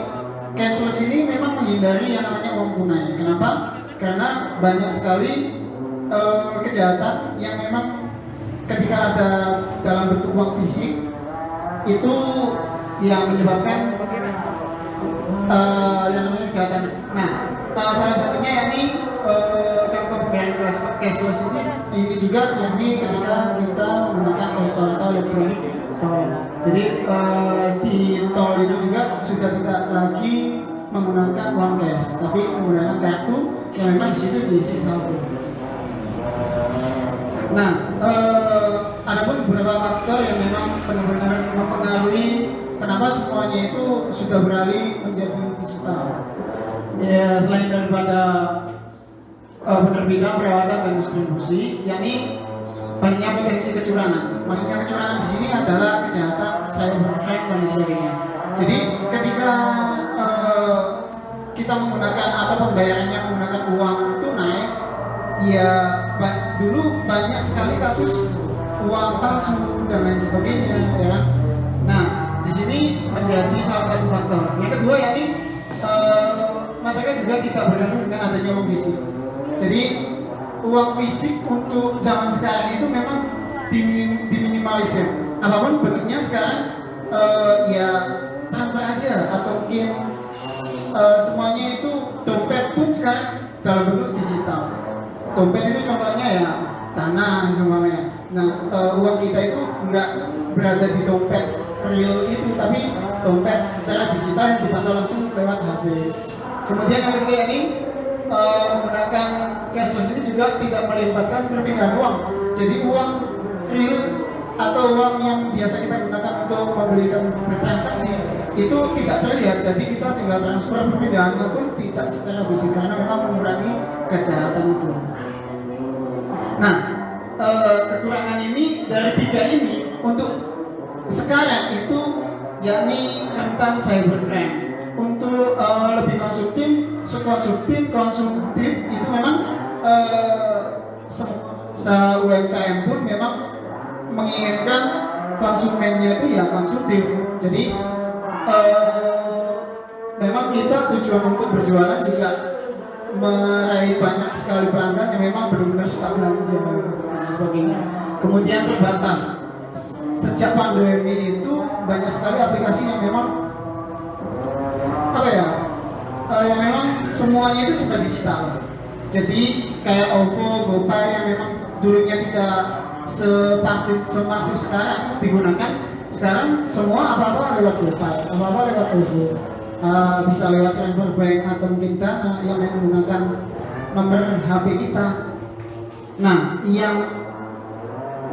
cashless ini memang menghindari yang namanya uang tunai. Kenapa? Karena banyak sekali kejahatan yang memang ketika ada dalam bentuk uang fisik itu yang menyebabkan yang namanya kejahatan. Nah, salah satunya yakni contoh pembayaran cashless ini juga yakni ketika kita menggunakan e-tol atau elektronik tol. Jadi di tol itu juga sudah tidak lagi menggunakan uang cash, tapi menggunakan kartu yang memang di situ diisi saldo. Nah, ada pun beberapa faktor yang memang benar-benar mempengaruhi kenapa semuanya itu sudah beralih menjadi digital. Ya, selain daripada penerbitan, perawatan, dan distribusi, yakni banyaknya potensi kecurangan. Maksudnya kecurangan di sini adalah kejahatan cybercrime dan sebagainya. Jadi ketika ketika kita menggunakan atau pembayarannya menggunakan uang tunai, ya dulu banyak sekali kasus uang palsu dan lain sebagainya, ya. Nah, di sini menjadi salah satu faktor. Yang kedua yakni masyarakat juga tidak bergantung dengan adanya uang fisik. Jadi uang fisik untuk zaman sekarang itu memang diminimalisir. Apapun bentuknya sekarang ya transfer aja, atau mungkin semuanya itu dompet pun sekarang dalam bentuk digital. Dompet itu contohnya ya tanah semuanya. Nah, uang kita itu nggak berada di dompet real itu, tapi dompet secara digital yang dipantau langsung lewat HP. Kemudian yang ketiga ini menggunakan cashless ini juga tidak melibatkan perpindahan uang. Jadi uang real atau uang yang biasa kita gunakan untuk membelikan transaksi itu tidak terlihat. Jadi kita tinggal transfer, perpindahannya pun tidak secara fisik karena memang mengurangi kejahatan itu. Nah, kekurangan ini dari tiga ini untuk sekarang itu yakni rentan cybercrime. Untuk lebih konsumtif itu memang UMKM pun memang menginginkan konsumennya itu ya konsumtif. Jadi memang kita tujuan untuk berjualan juga meraih banyak sekali pelanggan yang memang benar-benar suka belanja dan sebagainya. Kemudian terbatas. Sejak pandemi itu banyak sekali aplikasi yang memang yang memang semuanya itu sudah digital. Jadi kayak OVO, GoPay yang memang dulunya tidak semasif sekarang digunakan. Sekarang semua apa-apa lewat GoPay, apa-apa lewat OVO. Bisa lewat transfer bank atau mungkin Dana yang menggunakan nomor HP kita. Nah, yang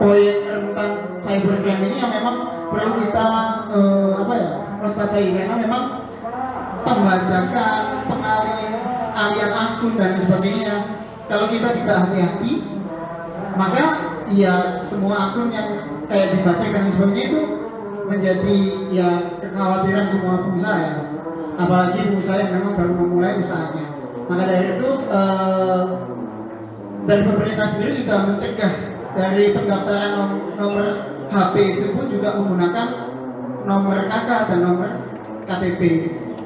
poin rentan cybercrime ini yang memang perlu kita waspadai, karena memang pembajakan, pengalian akun dan sebagainya. Kalau kita tidak hati-hati, maka ya semua akun yang kayak dibaca dan sebagainya itu menjadi ya kekhawatiran semua pengusaha ya. Apalagi pengusaha yang memang baru memulai usahanya. Maka dari itu dari pemerintah sendiri sudah mencegah dari pendaftaran nomor HP itu pun juga menggunakan nomor KK dan nomor KTP.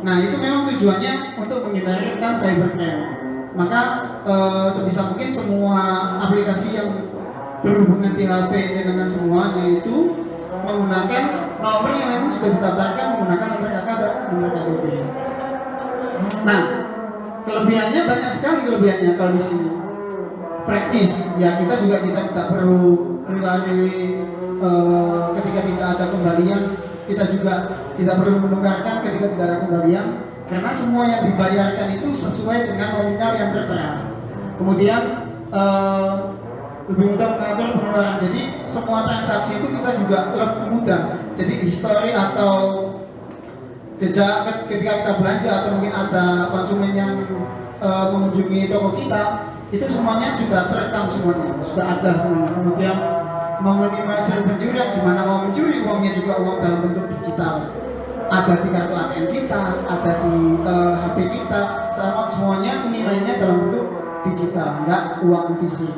Nah, itu memang tujuannya untuk menghindari rentan cybercrime. Maka sebisa mungkin semua aplikasi yang berhubungan di HP dengan semuanya itu menggunakan nomor yang memang sudah didaftarkan menggunakan nomor KK dan nomor KTP. Nah, kelebihannya banyak sekali kelebihannya kalau di sini. Praktis, ya kita tidak perlu rela-reli ketika tidak ada kembalian. Kita juga tidak perlu menukarkan ketika tidak ada kembalian, karena semua yang dibayarkan itu sesuai dengan nominal yang tertera. Kemudian lebih mudah mengatur pengeluaran. Jadi semua transaksi itu kita juga lebih mudah. Jadi histori atau jejak ketika kita belanja atau mungkin ada konsumen yang mengunjungi toko kita, itu semuanya sudah terekam, semuanya sudah ada semuanya. Kemudian meminimalisir pencurian, gimana mau mencuri uangnya juga uang dalam bentuk digital, ada di kartu ATM kita, ada di HP kita, semuanya nilainya dalam bentuk digital, enggak uang fisik.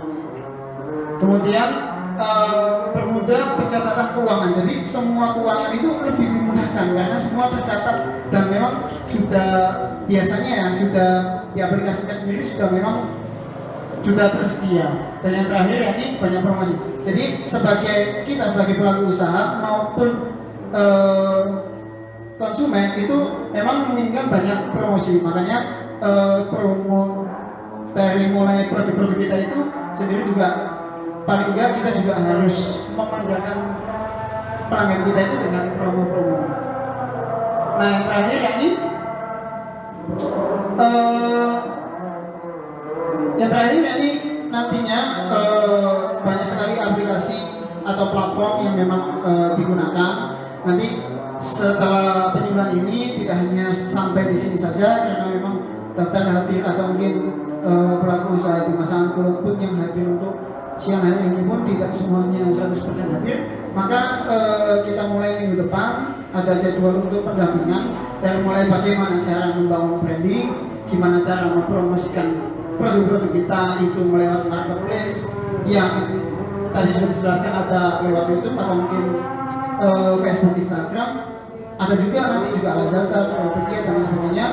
Kemudian mempermudah pencatatan keuangan, jadi semua keuangan itu lebih dimudahkan karena semua tercatat dan memang sudah biasanya ya sudah di aplikasinya sendiri sudah memang sudah tersedia. Dan yang terakhir ya ini banyak promosi. Jadi kita sebagai pelaku usaha maupun konsumen itu memang menginginkan banyak promosi. Makanya promo dari mulai produk-produk kita itu sendiri juga paling enggak kita juga harus memanggakan pelanggan kita itu dengan promo-promo. Nah, yang terakhir ya ini nantinya banyak sekali aplikasi atau platform yang memang digunakan. Nanti setelah penyuluhan ini tidak hanya sampai di sini saja, karena memang daftar hadir atau mungkin pelaku usaha di Masangan Kulon pun yang hadir untuk siang hari ini pun tidak semuanya 100% hadir. Maka kita mulai minggu depan ada jadwal untuk pendampingan dari mulai bagaimana cara membangun branding, gimana cara mempromosikan produk-produk kita itu melewat marketplace yang tadi sudah dijelaskan, ada lewat YouTube atau mungkin Facebook, Instagram, ada juga nanti juga Lazada, Tokopedia dan sebagainya.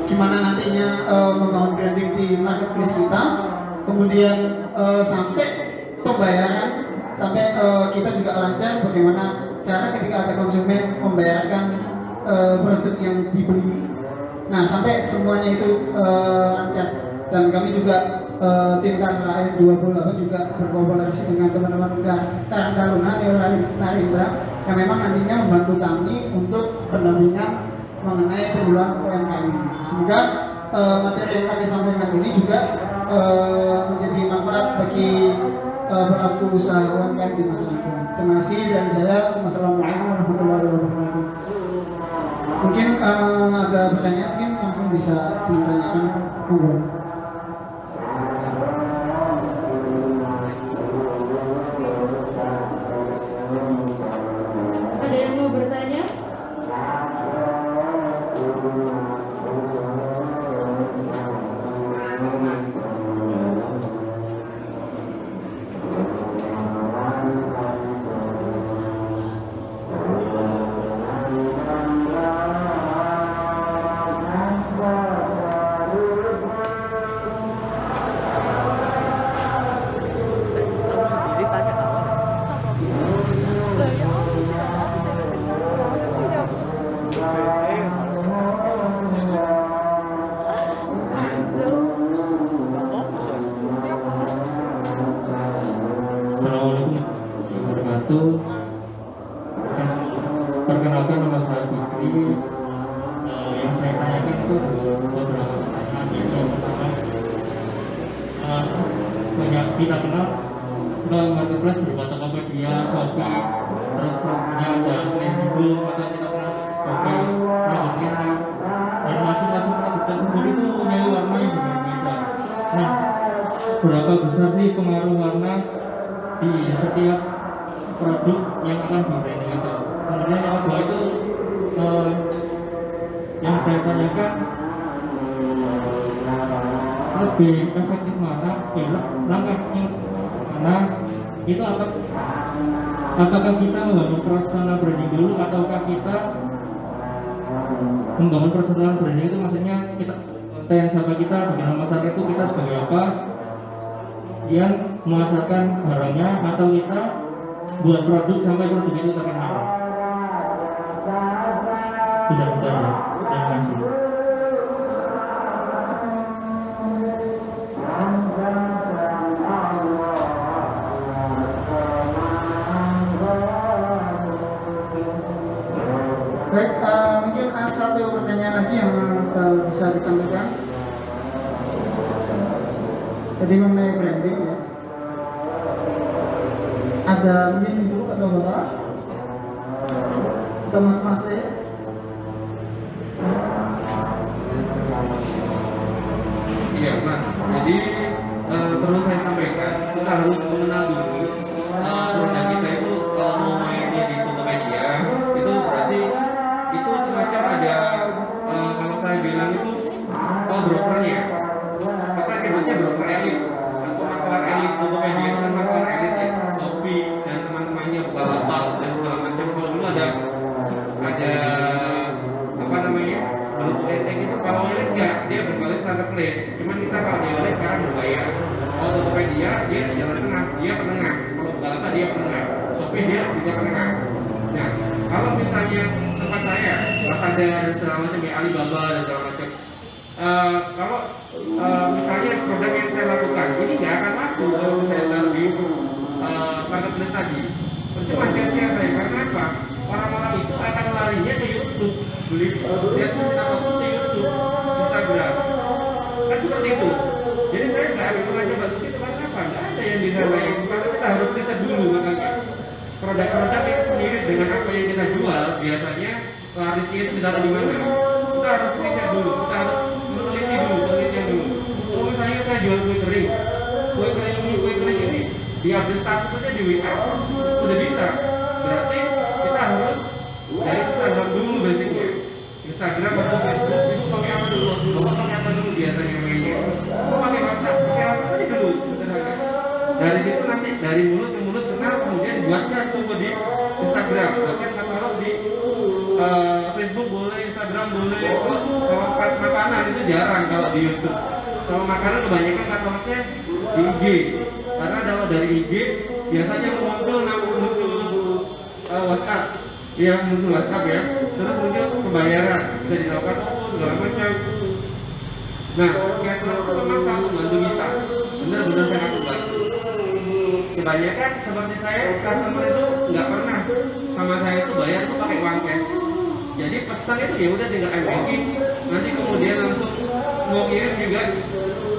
Gimana nantinya membangun branding di marketplace kita, kemudian sampai pembayaran, sampai kita juga lancar bagaimana cara ketika ada konsumen membayarkan produk yang dibeli. Nah, sampai semuanya itu lancar. Dan kami juga tim KKN 28 juga berkolaborasi dengan teman-teman Karang Taruna Narindra yang memang nantinya membantu kami untuk pendampingan mengenai penjualan UMKM ini. Semoga materi yang kami sampaikan ini juga menjadi manfaat bagi pelaku usaha UMKM di masyarakat. Terima kasih dan saya Wassalamualaikum warahmatullahi wabarakatuh. Mungkin ada pertanyaan, mungkin langsung bisa ditanyakan. Ada yang mau bertanya? Assalamualaikum warahmatullahi wabarakatuh. Perkenalkan, nama saya Fikri. Yang saya tanyakan itu beberapa pertanyaan. Yang pertama, banyak kita kenal marketplace berupa Tokopedia, Shopee, terus produknya ada Flexible atau kita kenal sebagai produk ini. Dan masing-masing produk tersebut itu mempunyai warna yang berbeda. Nah, berapa besar sih pengaruh warna di setiap produk yang akan di-branding itu? Kemudian yang kedua itu yang saya tanyakan, lebih efektif mana, langkahnya mana itu, apakah kita membangun personal branding dulu ataukah kita membangun personal branding itu maksudnya kita konten siapa kita, bagaimana masyarakat itu kita sebagai apa, yang memasarkan barangnya, atau kita buat produk sampai produk itu terkenal. Sudah kita ya. Terima kasih. Baik, mungkin ada satu pertanyaan lagi yang bisa disampaikan. Jadi mengenai branding ya. Ada mungkin ibu atau bapak atau mas-mas ya? Iya mas, jadi perlu saya sampaikan, kita harus mengenal dulu produk kita itu. Kalau mau main di Tokopedia itu berarti itu semacam ada kalau saya bilang itu brokernya. Kita nyebutnya broker elit atau maklar elit. Tokopedia itu kan maklar elit ya, Shopee dan teman-temannya, Bukalapak dan segala macam. Kalau dulu ada apa namanya, sebelum elit itu, kalau elit enggak, dia berbasis marketplace. Cuman kita kalau di elit sekarang berbayar. Kalau Tokopedia dia jalan tengah, dia penengah. Kalau Bukalapak dia penengah, Shopee dia juga penengah. Nah, kalau misalnya tempat saya, Lazada dan segala macam, ya Alibaba dan segala macam, kalau misalnya produk yang saya lakukan ini nggak akan laku kalau saya taruh di marketplace tadi. Percuma sia-sia saya, karena apa? Orang-orang itu akan larinya ke YouTube, beli lihat mesin apapun ke YouTube, Instagram, kan seperti itu. Jadi saya nggak akan pernah coba ke situ, karena apa? Nggak ada yang bisa lain. Karena kita harus riset dulu, makanya produk-produk yang semirip dengan apa yang kita jual biasanya larisnya itu ditaruh di mana? Kita harus riset dulu, kita harus meneliti dulu, penelitian dulu. Kalau misalnya saya jual kue kering ini di update statusnya di WA udah bisa, berarti kita harus dari Instagram Facebook boleh, Instagram boleh. Kalau makanan itu jarang kalau di YouTube. Kalau makanan kebanyakan katalognya di IG. Karena kalau dari IG biasanya muncul WhatsApp, yang muncul WhatsApp ya. Terus muncul pembayaran, bisa dilakukan segala macam. Nah, cashless itu memang sangat membantu kita. Benar-benar sangat membantu. Kebanyakan seperti saya, customer itu nggak pernah sama saya itu bayar itu pakai uang cash. Jadi pesan itu ya udah tinggal banking, nanti kemudian langsung mau kirim juga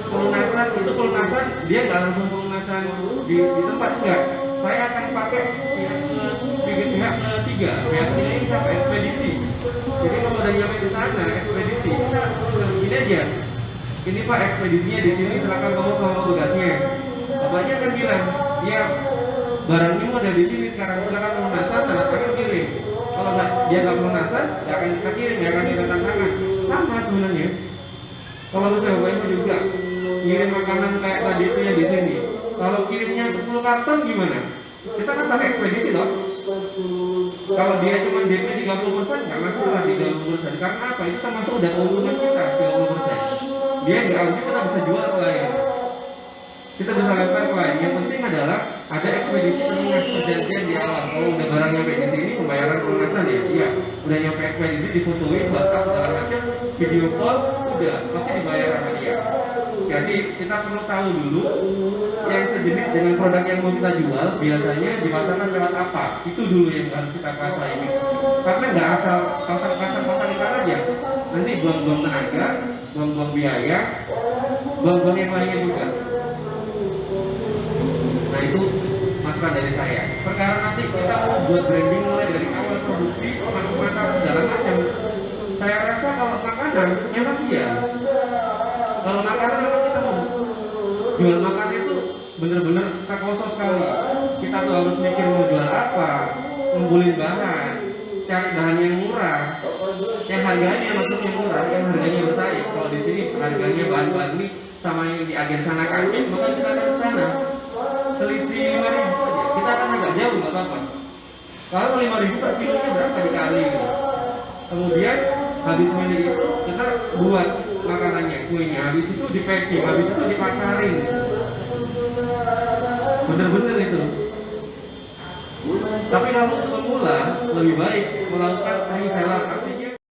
pelunasan, itu pelunasan dia nggak langsung pelunasan di tempat, enggak. Saya akan pakai pihak ketiga ini sampai ekspedisi. Jadi kalau udah nyampe di sana ekspedisi, kita gini aja. Ini Pak ekspedisinya di sini, silakan kamu sama petugasnya. Bapaknya akan bilang, ya barangnya ada di sini sekarang, silakan pelunasan, tanda tangan kirim. Kalau dia nggak pelunasan, nggak akan kita kirim, nggak akan kita tanda tangan. Sama sebenarnya. Kalau misalnya Bapak Ibu juga ngirim makanan kayak tadi itu yang di sini, kalau kirimnya 10 karton gimana? Kita kan pakai ekspedisi loh. Kalau dia cuma DP 30%, nggak masalah 30%. Karena apa? Itu termasuk udah keuntungan kita 30%. Dia nggak habis, kita bisa jual ke lain. Kita bisa lempar ke lain. Yang penting adalah ada ekspedisi penengah, perjanjian di awal. Kalau udah barang nyampe di sini, pembayaran pelunasan ya, iya. Udah nyampe ekspedisi, difotoin, WhatsApp segala macam, video call, udah pasti dibayar sama dia. Jadi kita perlu tahu dulu yang sejenis dengan produk yang mau kita jual biasanya dipasarkan lewat apa. Itu dulu yang harus kita ini. Karena nggak asal pasang iklan aja. Nanti buang-buang tenaga, buang-buang biaya, buang-buang yang lainnya juga. Nah itu masukan dari saya. Perkara nanti kita mau buat branding mulai dari awal produksi, pemasaran segala macam. Saya rasa kalau makanan memang iya. Kalau makanan memang kita mau jual makanan itu bener-bener terkosong sekali. Kita tuh harus mikir mau jual apa, ngumpulin bahan, cari bahan yang murah, yang harganya maksudnya murah, yang harganya bersaing. Kalau di sini harganya bahan-bahan ini sama yang di agen sana kancing, maka kita akan ke sana. Selisih 5.000 aja, kita akan agak jauh nggak apa-apa. Kalau 5.000 per kilonya berapa dikali gitu. Kemudian habis milih itu kita buat makanannya, kuenya, habis itu di packing, habis itu dipasarin. Bener-bener itu. Tapi kalau untuk pemula lebih baik melakukan reseller, artinya